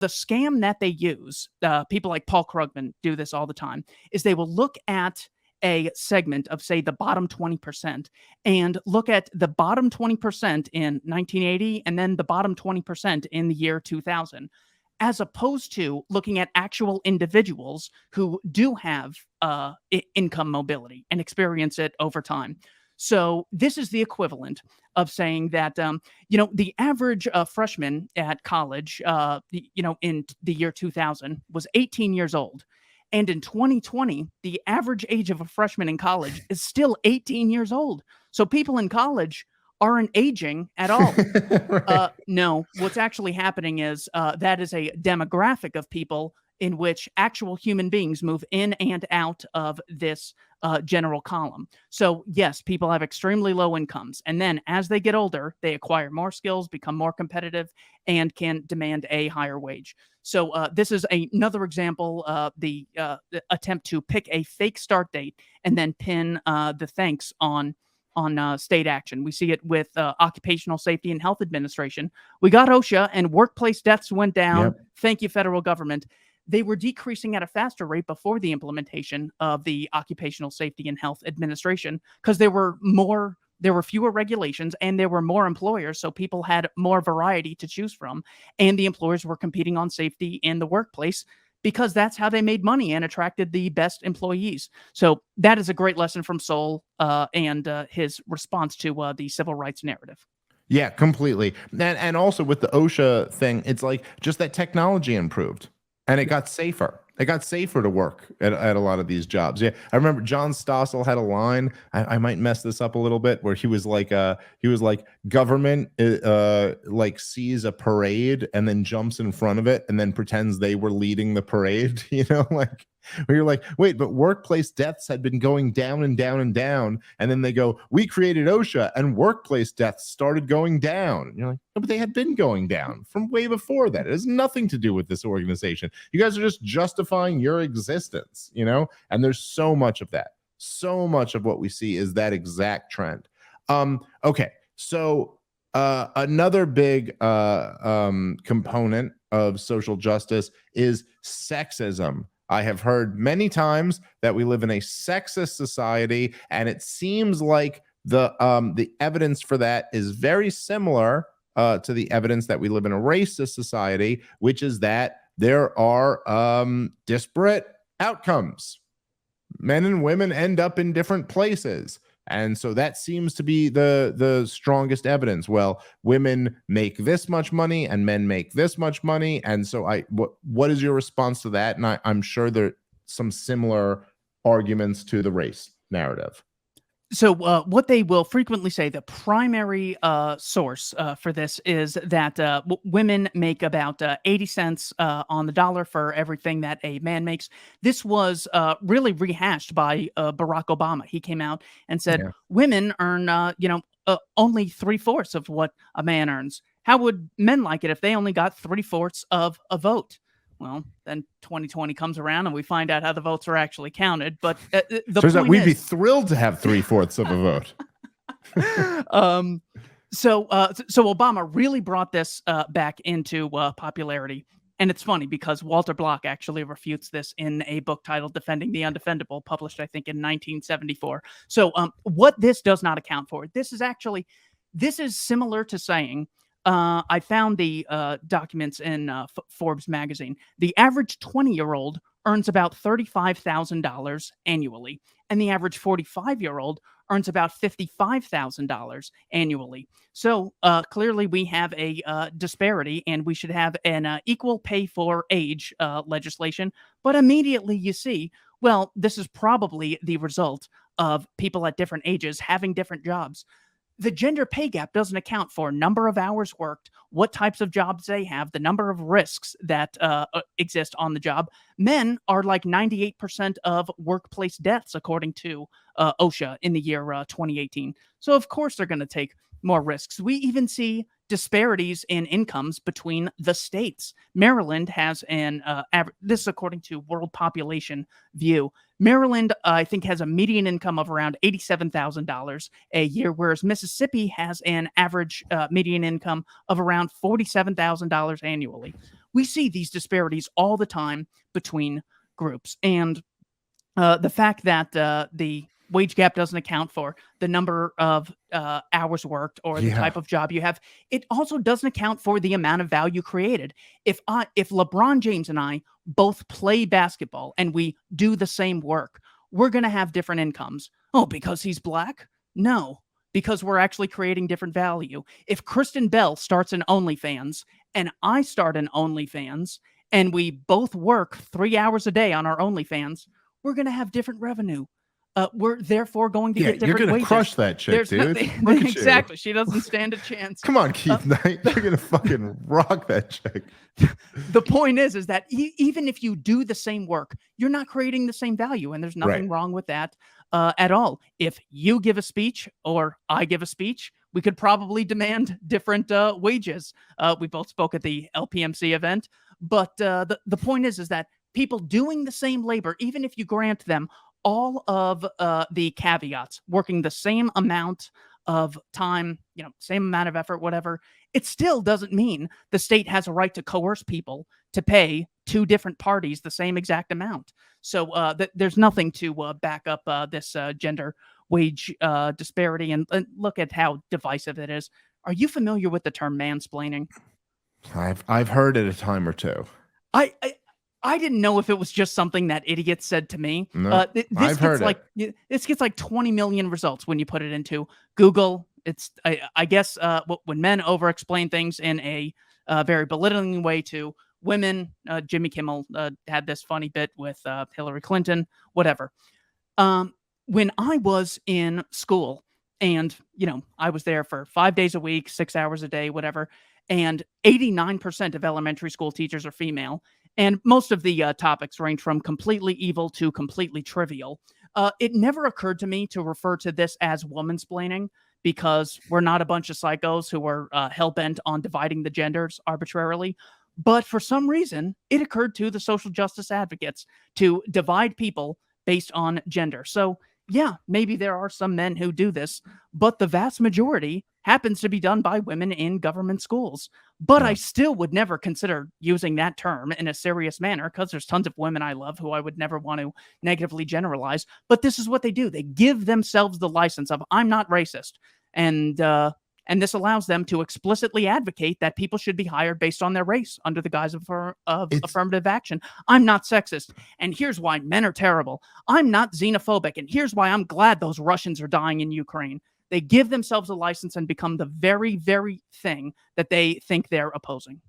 the scam that they use, people like Paul Krugman do this all the time, is they will look at a segment of, say, the bottom 20% and look at the bottom 20% in 1980 and then the bottom 20% in the year 2000, as opposed to looking at actual individuals who do have income mobility and experience it over time. So this is the equivalent of saying that, the average freshman at college, in the year 2000 was 18 years old. And in 2020, the average age of a freshman in college is still 18 years old. So people in college aren't aging at all. Right. No, what's actually happening is that is a demographic of people in which actual human beings move in and out of this general column. So, yes, people have extremely low incomes. And then as they get older, they acquire more skills, become more competitive, and can demand a higher wage. So, this is another example, the attempt to pick a fake start date and then pin the thanks on state action. We see it with Occupational Safety and Health Administration. We got OSHA and workplace deaths went down. Yep. Thank you, federal government. They were decreasing at a faster rate before the implementation of the Occupational Safety and Health Administration because there were fewer regulations and there were more employers, so people had more variety to choose from, and the employers were competing on safety in the workplace because that's how they made money and attracted the best employees. So that is a great lesson from Sol and his response to the civil rights narrative. Yeah, completely. And also with the OSHA thing, it's like just that technology improved and it got safer. It got safer to work at a lot of these jobs. Yeah, I remember John Stossel had a line. I might mess this up a little bit, where he was like, government like sees a parade and then jumps in front of it and then pretends they were leading the parade. Like where you're like, wait, but workplace deaths had been going down and down and down, and then they go, we created OSHA and workplace deaths started going down. And you're like, no, but they had been going down from way before that. It has nothing to do with this organization. You guys are just justifying your existence, and there's so much of that. So much of what we see is that exact trend. Okay, so another big component of social justice is sexism. I have heard many times that we live in a sexist society, and it seems like the evidence for that is very similar to the evidence that we live in a racist society, which is that there are disparate outcomes. Men and women end up in different places. And so that seems to be the strongest evidence. Well, women make this much money and men make this much money. And so what is your response to that? And I'm sure there are some similar arguments to the race narrative. So what they will frequently say, the primary source for this is that women make about 80 cents on the dollar for everything that a man makes. This was really rehashed by Barack Obama. He came out and said, women earn, only 3/4 of what a man earns. How would men like it if they only got 3/4 of a vote? Well, then 2020 comes around and we find out how the votes are actually counted. But the turns point out we'd is, be thrilled to have 3/4 of a vote. So Obama really brought this back into popularity. And it's funny because Walter Block actually refutes this in a book titled Defending the Undefendable, published, I think, in 1974. So what this does not account for, this is similar to saying, I found the documents in Forbes magazine. The average 20-year-old earns about $35,000 annually, and the average 45-year-old earns about $55,000 annually. So clearly we have a disparity, and we should have an equal pay for age legislation. But immediately you see, well, this is probably the result of people at different ages having different jobs. The gender pay gap doesn't account for number of hours worked, what types of jobs they have, the number of risks that exist on the job. Men are like 98% of workplace deaths, according to OSHA in the year 2018. So, of course, they're going to take more risks. We even see disparities in incomes between the states. Maryland has an this is according to World Population View. Maryland, I think, has a median income of around $87,000 a year, whereas Mississippi has an average median income of around $47,000 annually. We see these disparities all the time between groups. And the fact that the wage gap doesn't account for the number of hours worked or the Yeah. type of job you have, it also doesn't account for the amount of value created. If LeBron James and I both play basketball and we do the same work, we're going to have different incomes. Oh, because he's black? No, because we're actually creating different value. If Kristen Bell starts an OnlyFans and I start an OnlyFans and we both work 3 hours a day on our OnlyFans, we're going to have different revenue. We're therefore going to Yeah, get you're different gonna wages. crush that chick, There's dude. nothing Look at you. exactly. She doesn't stand a chance. Come on, Keith Knight. You're gonna fucking rock that chick. The point is that even if you do the same work, you're not creating the same value, and there's nothing Right. wrong with that at all. If you give a speech or I give a speech, we could probably demand different wages. We both spoke at the LPMC event, but the point is that people doing the same labor, even if you grant them all of the caveats, working the same amount of time, same amount of effort, whatever, it still doesn't mean the state has a right to coerce people to pay two different parties the same exact amount. So there's nothing to back up this gender wage disparity. And look at how divisive it is. Are you familiar with the term mansplaining? I've heard it a time or two. I, I I didn't know if it was just something that idiots said to me. No, This I've gets heard like it. this gets like 20 million results when you put it into Google. It's I guess when men over-explain things in a very belittling way to women. Jimmy Kimmel had this funny bit with Hillary Clinton. Whatever. Um, when I was in school, and I was there for 5 days a week, 6 hours a day, whatever, and 89% of elementary school teachers are female, and most of the topics range from completely evil to completely trivial. It never occurred to me to refer to this as womansplaining because we're not a bunch of psychos who are hell bent on dividing the genders arbitrarily. But for some reason, it occurred to the social justice advocates to divide people based on gender. So, yeah, maybe there are some men who do this, but the vast majority happens to be done by women in government schools. But I Yeah. still would never consider using that term in a serious manner because there's tons of women I love who I would never want to negatively generalize. But this is what they do. They give themselves the license of I'm not racist. And this allows them to explicitly advocate that people should be hired based on their race under the guise of It's affirmative action. I'm not sexist. And here's why men are terrible. I'm not xenophobic. And here's why I'm glad those Russians are dying in Ukraine. They give themselves a license and become the very, very thing that they think they're opposing.